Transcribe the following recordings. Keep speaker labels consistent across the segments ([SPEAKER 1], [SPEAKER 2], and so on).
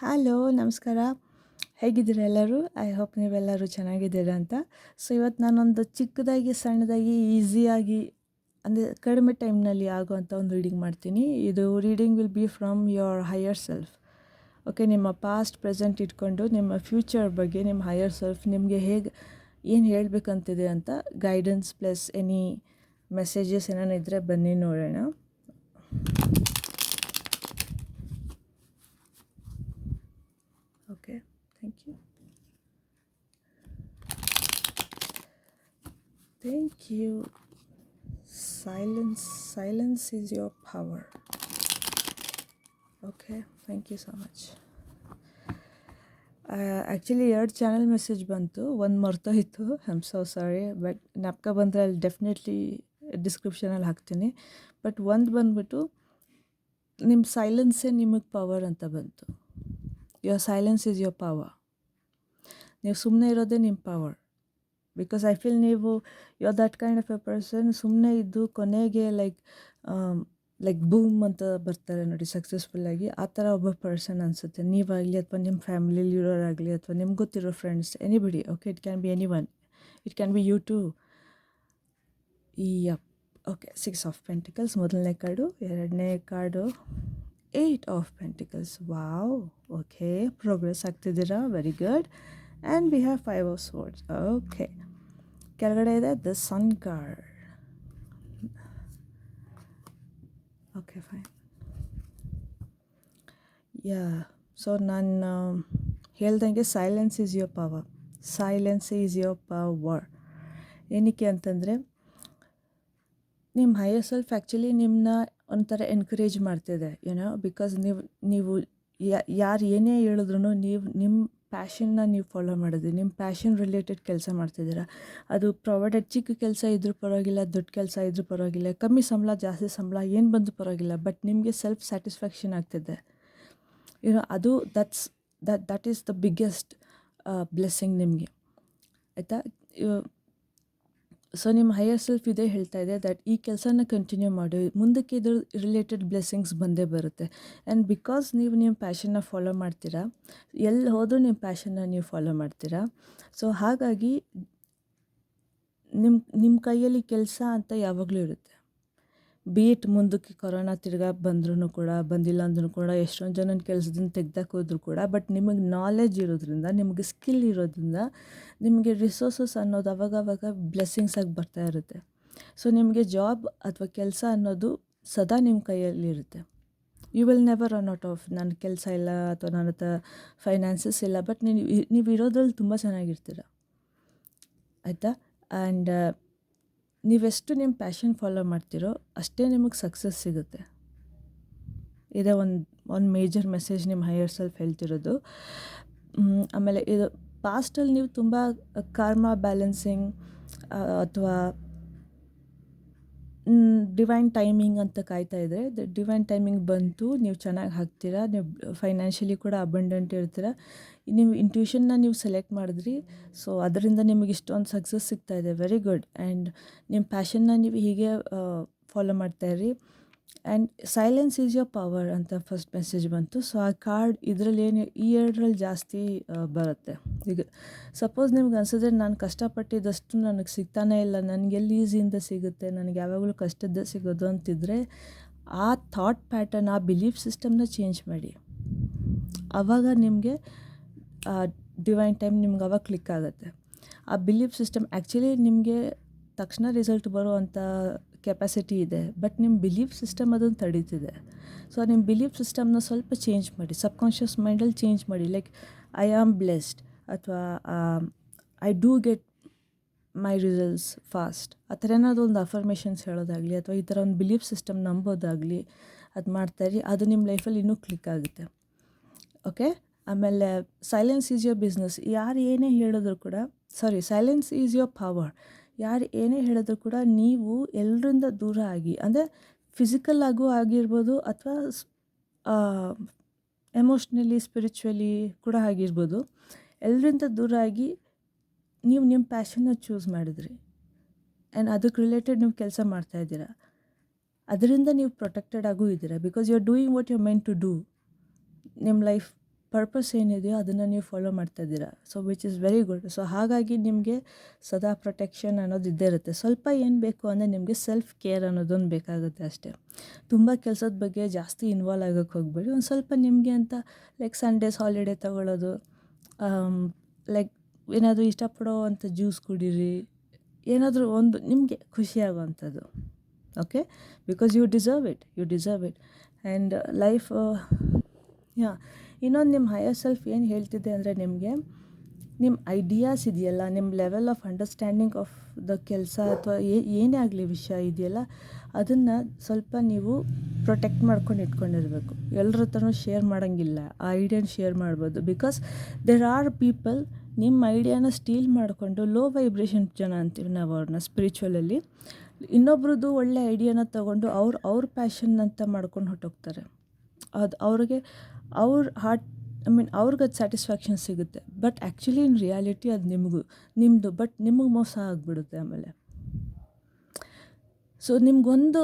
[SPEAKER 1] Hello ನಮಸ್ಕಾರ. ಹೇಗಿದ್ದೀರಾ ಎಲ್ಲರೂ? ಐ ಹೋಪ್ ನೀವೆಲ್ಲರೂ ಚೆನ್ನಾಗಿದ್ದೀರಾ ಅಂತ. ಸೊ ಇವತ್ತು ನಾನೊಂದು ಚಿಕ್ಕದಾಗಿ ಸಣ್ಣದಾಗಿ ಈಸಿಯಾಗಿ ಅಂದರೆ ಕಡಿಮೆ ಟೈಮ್ನಲ್ಲಿ ಆಗುವಂಥ ಒಂದು ರೀಡಿಂಗ್ ಮಾಡ್ತೀನಿ. ಇದು reading will be from your higher self. Okay, ನಿಮ್ಮ ಪಾಸ್ಟ್ ಪ್ರೆಸೆಂಟ್ ಇಟ್ಕೊಂಡು ನಿಮ್ಮ ಫ್ಯೂಚರ್ ಬಗ್ಗೆ ನಿಮ್ಮ ಹೈಯರ್ ಸೆಲ್ಫ್ ನಿಮಗೆ ಹೇಗೆ ಏನು ಹೇಳಬೇಕಂತಿದೆ ಅಂತ ಗೈಡೆನ್ಸ್ ಪ್ಲಸ್ ಎನಿ ಮೆಸೇಜಸ್ ಏನಾನ ಇದ್ದರೆ ಬನ್ನಿ ನೋಡೋಣ. Okay, thank you. Thank you. Silence is your power. Okay, thank you so much. Actually 2 channel message ಬಂತು, ಒಂದು ಮರ್ತೋಯಿತು. I am so sorry, but ಜ್ಞಾಪಕ ಬಂದರೆ ಅಲ್ಲಿ ಡೆಫಿನೆಟ್ಲಿ ಡಿಸ್ಕ್ರಿಪ್ಷನಲ್ಲಿ ಹಾಕ್ತೀನಿ. ಬಟ್ ಒಂದು ಬಂದ್ಬಿಟ್ಟು ನಿಮ್ಮ ಸೈಲೆನ್ಸೇ ನಿಮಗೆ ಪವರ್ ಅಂತ ಬಂತು. Your silence is your power. ನೀವು ಸುಮ್ಮನೆ ಇರೋದೇ ನಿಮ್ಮ ಪವರ್. ಬಿಕಾಸ್ ಐ ಫೀಲ್ ನೀವು you are that kind of a person. ಸುಮ್ಮನೆ ಇದ್ದು ಕೊನೆಗೆ ಲೈಕ್ ಬೂಮ್ ಅಂತ ಬರ್ತಾರೆ ನೋಡಿ ಸಕ್ಸಸ್ಫುಲ್ಲಾಗಿ, ಆ ಥರ ಒಬ್ಬ ಪರ್ಸನ್ ಅನಿಸುತ್ತೆ. ನೀವಾಗಲಿ ಅಥವಾ ನಿಮ್ಮ ಫ್ಯಾಮಿಲಿಲಿ ಇರೋರಾಗಲಿ ಅಥವಾ ನಿಮ್ಗೆ ಗೊತ್ತಿರೋ friends, anybody. Okay, it can be any one, it can be you too. Yup. Okay, 6 of pentacles ಮೊದಲನೇ ಕಾರ್ಡು. ಎರಡನೇ card 8 of pentacles. Wow, okay, progress ಆಗ್ತಿದ್ದೀರಾ, very good. And we have 5 of swords. Okay, ಕೆಳಗಡೆ ಇದೆ the sun card. Okay, fine. Ya, so ನಾನು ಹೇಳ್ದಂಗೆ silence is your power. Silence is your power. ಏನಕ್ಕೆ ಅಂತಂದರೆ ನಿಮ್ಮ ಹೈಯರ್ ಸೆಲ್ಫ್ ಆ್ಯಕ್ಚುಲಿ ನಿಮ್ಮನ್ನ ಒಂಥರ ಎನ್ಕರೇಜ್ ಮಾಡ್ತಿದೆ, ಏನೋ. ಬಿಕಾಸ್ ನೀವು ಯಾರು ಏನೇ ಹೇಳಿದ್ರು ನೀವು ನಿಮ್ಮ ಪ್ಯಾಷನ್ನ ನೀವು ಫಾಲೋ ಮಾಡಿದ್ರಿ. ನಿಮ್ಮ ಪ್ಯಾಷನ್ ರಿಲೇಟೆಡ್ ಕೆಲಸ ಮಾಡ್ತಿದ್ದೀರಾ. ಅದು ಪ್ರೊವೈಡೆಡ್ ಚಿಕ್ಕ ಕೆಲಸ ಇದ್ರೂ ಪರವಾಗಿಲ್ಲ, ದೊಡ್ಡ ಕೆಲಸ ಇದ್ರೂ ಪರವಾಗಿಲ್ಲ, ಕಮ್ಮಿ ಸಂಬಳ ಜಾಸ್ತಿ ಸಂಬಳ ಏನು ಬಂದರೂ ಪರವಾಗಿಲ್ಲ, ಬಟ್ ನಿಮಗೆ ಸೆಲ್ಫ್ ಸ್ಯಾಟಿಸ್ಫ್ಯಾಕ್ಷನ್ ಆಗ್ತಿದೆ, ಏನೋ. ಅದು that is the biggest blessing ನಿಮಗೆ, ಆಯಿತಾ. ಸೊ ನಿಮ್ಮ ಹೈಯರ್ ಸೆಲ್ಫ್ ಇದೇ ಹೇಳ್ತಾ ಇದೆ ದಟ್ ಈ ಕೆಲಸನ ಕಂಟಿನ್ಯೂ ಮಾಡಿ, ಮುಂದಕ್ಕೆ ಇದ್ರ ರಿಲೇಟೆಡ್ ಬ್ಲೆಸ್ಸಿಂಗ್ಸ್ ಬಂದೇ ಬರುತ್ತೆ. ಆ್ಯಂಡ್ ಬಿಕಾಸ್ ನೀವು ನಿಮ್ಮ ಪ್ಯಾಷನ್ನ ಫಾಲೋ ಮಾಡ್ತೀರಾ, ಎಲ್ಲಿ ಹೋದರೂ ನಿಮ್ಮ ಪ್ಯಾಷನ್ನ ನೀವು ಫಾಲೋ ಮಾಡ್ತೀರಾ. ಸೊ ಹಾಗಾಗಿ ನಿಮ್ಮ ಕೈಯಲ್ಲಿ ಕೆಲಸ ಅಂತ ಯಾವಾಗಲೂ ಇರುತ್ತೆ. ಬೀಟ್ ಮುಂದಕ್ಕೆ ಕೊರೋನಾ ತಿರ್ಗಾ ಬಂದ್ರೂ ಕೂಡ, ಬಂದಿಲ್ಲ ಅಂದ್ರೂ ಕೂಡ, ಎಷ್ಟೊಂದು ಜನನ ಕೆಲಸದಿಂದ ತೆಗ್ದಾಕೋದ್ರು ಕೂಡ, ಬಟ್ ನಿಮಗೆ ನಾಲೆಡ್ಜ್ ಇರೋದ್ರಿಂದ, ನಿಮಗೆ ಸ್ಕಿಲ್ ಇರೋದ್ರಿಂದ, ನಿಮಗೆ ರಿಸೋರ್ಸಸ್ ಅನ್ನೋದು ಅವಾಗವಾಗ ಬ್ಲೆಸ್ಸಿಂಗ್ಸ್ ಆಗಿ ಬರ್ತಾ ಇರುತ್ತೆ. ಸೊ ನಿಮಗೆ ಜಾಬ್ ಅಥವಾ ಕೆಲಸ ಅನ್ನೋದು ಸದಾ ನಿಮ್ಮ ಕೈಯಲ್ಲಿರುತ್ತೆ. You will never run out of ನನ್ನ ಕೆಲಸ ಇಲ್ಲ ಅಥವಾ ನನ್ನ ಹತ್ರ ಫೈನಾನ್ಸಸ್ ಇಲ್ಲ, ಬಟ್ ನೀವು ಇರೋದ್ರಲ್ಲಿ ತುಂಬ ಚೆನ್ನಾಗಿರ್ತೀರ, ಆಯಿತಾ. ಆ್ಯಂಡ್ ನೀವೆಷ್ಟು ನಿಮ್ಮ ಪ್ಯಾಷನ್ ಫಾಲೋ ಮಾಡ್ತೀರೋ ಅಷ್ಟೇ ನಿಮಗೆ ಸಕ್ಸಸ್ ಸಿಗುತ್ತೆ. ಇದೇ ಒಂದು ಮೇಜರ್ ಮೆಸೇಜ್ ನಿಮ್ಮ ಹೈಯರ್ ಸೆಲ್ಫ್ ಹೇಳ್ತಿರೋದು. ಆಮೇಲೆ ಇದು ಪಾಸ್ಟಲ್ಲಿ ನೀವು ತುಂಬ ಕಾರ್ಮಾ ಬ್ಯಾಲೆನ್ಸಿಂಗ್ ಅಥವಾ ಡಿವೈನ್ ಟೈಮಿಂಗ್ ಅಂತ ಕಾಯ್ತಾ ಇದ್ದರೆ, ಡಿವೈನ್ ಟೈಮಿಂಗ್ ಬಂತು, ನೀವು ಚೆನ್ನಾಗಿ ಹಾಕ್ತೀರಾ, ನೀವು ಫೈನಾನ್ಷಿಯಲಿ ಕೂಡ ಅಬಂಡೆಂಟ್ ಇರ್ತೀರ. ನೀವು ಇಂಟ್ಯೂಷನ್ನ ನೀವು ಸೆಲೆಕ್ಟ್ ಮಾಡಿದ್ರಿ, ಸೊ ಅದರಿಂದ ನಿಮಗೆ ಇಷ್ಟೊಂದು ಸಕ್ಸಸ್ ಸಿಗ್ತಾ ಇದೆ, ವೆರಿ ಗುಡ್. ಆ್ಯಂಡ್ ನಿಮ್ಮ ಪ್ಯಾಷನ್ನ ನೀವು ಹೀಗೆ ಫಾಲೋ ಮಾಡ್ತಾಯಿರಿ. And silence is your power ಅಂತ ಫಸ್ಟ್ ಮೆಸೇಜ್ ಬಂತು. ಸೊ ಆ ಕಾರ್ಡ್ ಇದರಲ್ಲಿ ಈ ಎರಡರಲ್ಲಿ ಜಾಸ್ತಿ ಬರುತ್ತೆ. ಈಗ ಸಪೋಸ್ ನಿಮ್ಗೆ ಅನ್ಸಿದ್ರೆ ನಾನು ಕಷ್ಟಪಟ್ಟಿದ್ದಷ್ಟು ನನಗೆ ಸಿಗ್ತಾನೇ ಇಲ್ಲ, ನನಗೆಲ್ಲಿ ಈಸಿಯಿಂದ ಸಿಗುತ್ತೆ, ನನಗೆ ಯಾವಾಗಲೂ ಕಷ್ಟದ್ದೇ ಸಿಗೋದು ಅಂತಿದ್ರೆ, ಆ ಥಾಟ್ ಪ್ಯಾಟರ್ನ್, ಆ ಬಿಲೀಫ್ ಸಿಸ್ಟಮ್ನ ಚೇಂಜ್ ಮಾಡಿ. ಆವಾಗ ನಿಮಗೆ ಡಿವೈನ್ ಟೈಮ್ ನಿಮ್ಗೆ ಆವಾಗ ಕ್ಲಿಕ್ ಆಗುತ್ತೆ. ಆ ಬಿಲೀಫ್ ಸಿಸ್ಟಮ್ ಆ್ಯಕ್ಚುಲಿ ನಿಮಗೆ ತಕ್ಷಣ ರಿಸಲ್ಟ್ ಬರುವಂಥ ಕೆಪಾಸಿಟಿ ಇದೆ, ಬಟ್ ನಿಮ್ಮ ಬಿಲೀಫ್ ಸಿಸ್ಟಮ್ ಅದನ್ನು ತಡೀತಿದೆ. ಸೊ ನಿಮ್ಮ ಬಿಲೀಫ್ ಸಿಸ್ಟಮ್ನ ಸ್ವಲ್ಪ ಚೇಂಜ್ ಮಾಡಿ, ಸಬ್ಕಾನ್ಷಿಯಸ್ ಮೈಂಡಲ್ಲಿ ಚೇಂಜ್ ಮಾಡಿ. ಲೈಕ್ ಐ ಆಮ್ ಬ್ಲೆಸ್ಡ್ ಅಥವಾ I do get my results fast, ಆ ಥರ ಏನಾದರೂ ಒಂದು ಅಫರ್ಮೇಷನ್ಸ್ ಹೇಳೋದಾಗಲಿ ಅಥವಾ ಈ ಥರ ಒಂದು ಬಿಲೀಫ್ ಸಿಸ್ಟಮ್ ನಂಬೋದಾಗಲಿ ಅದು ಮಾಡ್ತಾಯಿರಿ. ಅದು ನಿಮ್ಮ ಲೈಫಲ್ಲಿ ಇನ್ನೂ ಕ್ಲಿಕ್ ಆಗುತ್ತೆ, ಓಕೆ. ಆಮೇಲೆ ಸೈಲೆನ್ಸ್ ಈಸ್ ಯೋರ್ ಬಿಸ್ನೆಸ್. ಯಾರು ಏನೇ ಹೇಳಿದ್ರು ಕೂಡ, ಸೈಲೆನ್ಸ್ ಈಸ್ ಯೋರ್ ಪವರ್. ಯಾರು ಏನೇ ಹೇಳಿದ್ರು ಕೂಡ ನೀವು ಎಲ್ಲರಿಂದ ದೂರ ಆಗಿ, ಅಂದರೆ ಫಿಸಿಕಲ್ ಆಗೂ ಆಗಿರ್ಬೋದು ಅಥವಾ ಎಮೋಷ್ನಲಿ ಸ್ಪಿರಿಚುವಲಿ ಕೂಡ ಆಗಿರ್ಬೋದು, ಎಲ್ಲರಿಂದ ದೂರ ಆಗಿ ನೀವು ನಿಮ್ಮ ಪ್ಯಾಷನ್ನ ಚೂಸ್ ಮಾಡಿದ್ರಿ ಆ್ಯಂಡ್ ಅದಕ್ಕೆ ರಿಲೇಟೆಡ್ ನೀವು ಕೆಲಸ ಮಾಡ್ತಾಯಿದ್ದೀರಾ. ಅದರಿಂದ ನೀವು ಪ್ರೊಟೆಕ್ಟೆಡ್ ಆಗೂ ಇದ್ದೀರಾ, because you are doing what you are meant to do. ನಿಮ್ಮ ಲೈಫ್ ಪರ್ಪಸ್ ಏನಿದೆಯೋ ಅದನ್ನು ನೀವು ಫಾಲೋ ಮಾಡ್ತಾ ಇದ್ದೀರಾ. So which is very good. So ಹಾಗಾಗಿ ನಿಮಗೆ ಸದಾ ಪ್ರೊಟೆಕ್ಷನ್ ಅನ್ನೋದು ಇದ್ದೇ ಇರುತ್ತೆ. ಸ್ವಲ್ಪ ಏನು ಬೇಕು ಅಂದರೆ ನಿಮಗೆ ಸೆಲ್ಫ್ ಕೇರ್ ಅನ್ನೋದೊಂದು ಬೇಕಾಗುತ್ತೆ ಅಷ್ಟೇ. ತುಂಬ ಕೆಲಸದ ಬಗ್ಗೆ ಜಾಸ್ತಿ ಇನ್ವಾಲ್ವ್ ಆಗೋಕ್ಕೆ ಹೋಗಬೇಡಿ. ಒಂದು ಸ್ವಲ್ಪ ನಿಮಗೆ ಅಂತ ಲೈಕ್ ಸಂಡೇಸ್ ಹಾಲಿಡೇ ತೊಗೊಳ್ಳೋದು, ಲೈಕ್ ಏನಾದರೂ ಇಷ್ಟಪಡೋ ಅಂಥ ಜ್ಯೂಸ್ ಕುಡೀರಿ, ಏನಾದರೂ ಒಂದು ನಿಮಗೆ ಖುಷಿಯಾಗುವಂಥದ್ದು. Okay, because you deserve it. And life ಇನ್ನೊಂದು ನಿಮ್ಮ ಹೈಯರ್ ಸೆಲ್ಫ್ ಏನು ಹೇಳ್ತಿದೆ ಅಂದರೆ ನಿಮಗೆ ನಿಮ್ಮ ಐಡಿಯಾಸ್ ಇದೆಯಲ್ಲ, ನಿಮ್ಮ level of understanding of the ಕೆಲಸ ಅಥವಾ ಏನೇ ಆಗಲಿ ವಿಷಯ ಇದೆಯಲ್ಲ, ಅದನ್ನು ಸ್ವಲ್ಪ ನೀವು ಪ್ರೊಟೆಕ್ಟ್ ಮಾಡ್ಕೊಂಡು ಇಟ್ಕೊಂಡಿರಬೇಕು. ಎಲ್ಲರ ಹತ್ರನೂ ಶೇರ್ ಮಾಡೋಂಗಿಲ್ಲ. ಆ ಐಡಿಯಾನ ಶೇರ್ ಮಾಡ್ಬೋದು. ಬಿಕಾಸ್ ದೇರ್ ಆರ್ ಪೀಪಲ್ ನಿಮ್ಮ ಐಡಿಯಾನ ಸ್ಟೀಲ್ ಮಾಡಿಕೊಂಡು ಲೋ ವೈಬ್ರೇಷನ್ ಜನ ಅಂತೀವಿ ನಾವು ಅವ್ರನ್ನ ಸ್ಪಿರಿಚುವಲಲ್ಲಿ. ಇನ್ನೊಬ್ರದ್ದು ಒಳ್ಳೆ ಐಡಿಯಾನ ತೊಗೊಂಡು ಅವ್ರ ಪ್ಯಾಷನ್ ಅಂತ ಮಾಡ್ಕೊಂಡು ಹೊರಟೋಗ್ತಾರೆ. ಅದು ಅವ್ರಿಗೆ ಅವ್ರ ಹಾರ್ಟ್ ಅವ್ರಿಗೆ ಅದು ಸ್ಯಾಟಿಸ್ಫ್ಯಾಕ್ಷನ್ ಸಿಗುತ್ತೆ. ಬಟ್ ಆ್ಯಕ್ಚುಲಿ ಇನ್ ರಿಯಾಲಿಟಿ ಅದು ನಿಮ್ಮದು ಬಟ್ ನಿಮಗೆ ಮೋಸ ಆಗಿಬಿಡುತ್ತೆ ಆಮೇಲೆ. ಸೊ ನಿಮಗೊಂದು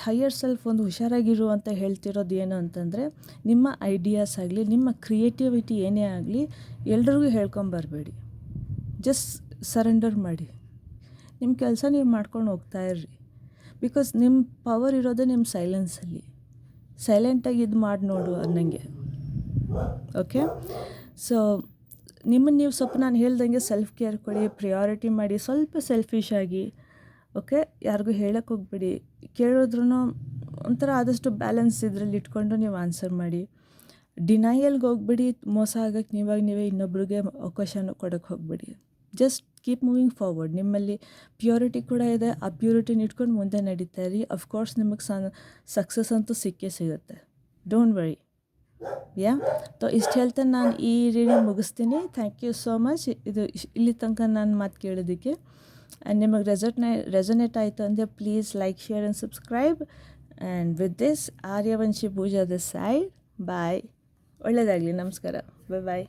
[SPEAKER 1] ಹೈಯರ್ ಸೆಲ್ಫ್ ಒಂದು ಹುಷಾರಾಗಿರು ಅಂತ ಹೇಳ್ತಿರೋದು ಏನು ಅಂತಂದರೆ, ನಿಮ್ಮ ಐಡಿಯಾಸ್ ಆಗಲಿ, ನಿಮ್ಮ ಕ್ರಿಯೇಟಿವಿಟಿ ಏನೇ ಆಗಲಿ ಎಲ್ರಿಗೂ ಹೇಳ್ಕೊಂಬರ್ಬೇಡಿ. ಜಸ್ಟ್ ಸರೆಂಡರ್ ಮಾಡಿ, ನಿಮ್ಮ ಕೆಲಸ ನೀವು ಮಾಡ್ಕೊಂಡು ಹೋಗ್ತಾಯಿರ್ರಿ. ಬಿಕಾಸ್ ನಿಮ್ಮ ಪವರ್ ಇರೋದೇ ನಿಮ್ಮ ಸೈಲೆನ್ಸಲ್ಲಿ. ಸೈಲೆಂಟಾಗಿ ಇದು ಮಾಡಿ ನೋಡು ಅನ್ನಂಗೆ. ಓಕೆ, ಸೊ ನಿಮ್ಮನ್ನು ನೀವು ಸ್ವಲ್ಪ ನಾನು ಹೇಳ್ದಂಗೆ ಸೆಲ್ಫ್ ಕೇರ್ ಕೊಡಿ, ಪ್ರಿಯಾರಿಟಿ ಮಾಡಿ, ಸ್ವಲ್ಪ ಸೆಲ್ಫಿಶ್ ಆಗಿ. ಓಕೆ, ಯಾರಿಗೂ ಹೇಳಕ್ಕೆ ಹೋಗ್ಬೇಡಿ. ಕೇಳಿದ್ರೂ ಒಂಥರ ಆದಷ್ಟು ಬ್ಯಾಲೆನ್ಸ್ ಇದರಲ್ಲಿ ಇಟ್ಕೊಂಡು ನೀವು ಆನ್ಸರ್ ಮಾಡಿ. ಡಿನೈಯಲ್ಗೆ ಹೋಗ್ಬಿಡಿ. ಮೋಸ ಆಗೋಕ್ಕೆ ನೀವೇ ಇನ್ನೊಬ್ರಿಗೆ ಅವಕಾಶನೂ ಕೊಡೋಕ್ಕೆ ಹೋಗ್ಬೇಡಿ. Just keep moving forward. ನಿಮ್ಮಲ್ಲಿ ಪ್ಯೂರಿಟಿ ಕೂಡ ಇದೆ. ಆ ಪ್ಯೂರಿಟಿನ ಇಟ್ಕೊಂಡು ಮುಂದೆ ನಡೀತಾ ಇರಿ. ಅಫ್ಕೋರ್ಸ್ ನಿಮಗೆ ಸಕ್ಸಸ್ ಅಂತೂ ಸಿಕ್ಕೇ ಸಿಗುತ್ತೆ. Don't worry. ಇಷ್ಟು ಹೇಳ್ತಾ ನಾನು ಈ ರೀಡಿಂಗ್ ಮುಗಿಸ್ತೀನಿ. Thank you so much. ಇಲ್ಲಿ ತನಕ ನಾನು ಮಾತು ಕೇಳೋದಕ್ಕೆ. ಆ್ಯಂಡ್ ನಿಮಗೆ ರೆಸೊನೇಟ್ ಆಯಿತು ಅಂದರೆ please like, share and subscribe. And with this Aryavanshi Pooja this side. Bye. ಒಳ್ಳೆಯದಾಗಲಿ. ನಮಸ್ಕಾರ. ಬಾಯ್.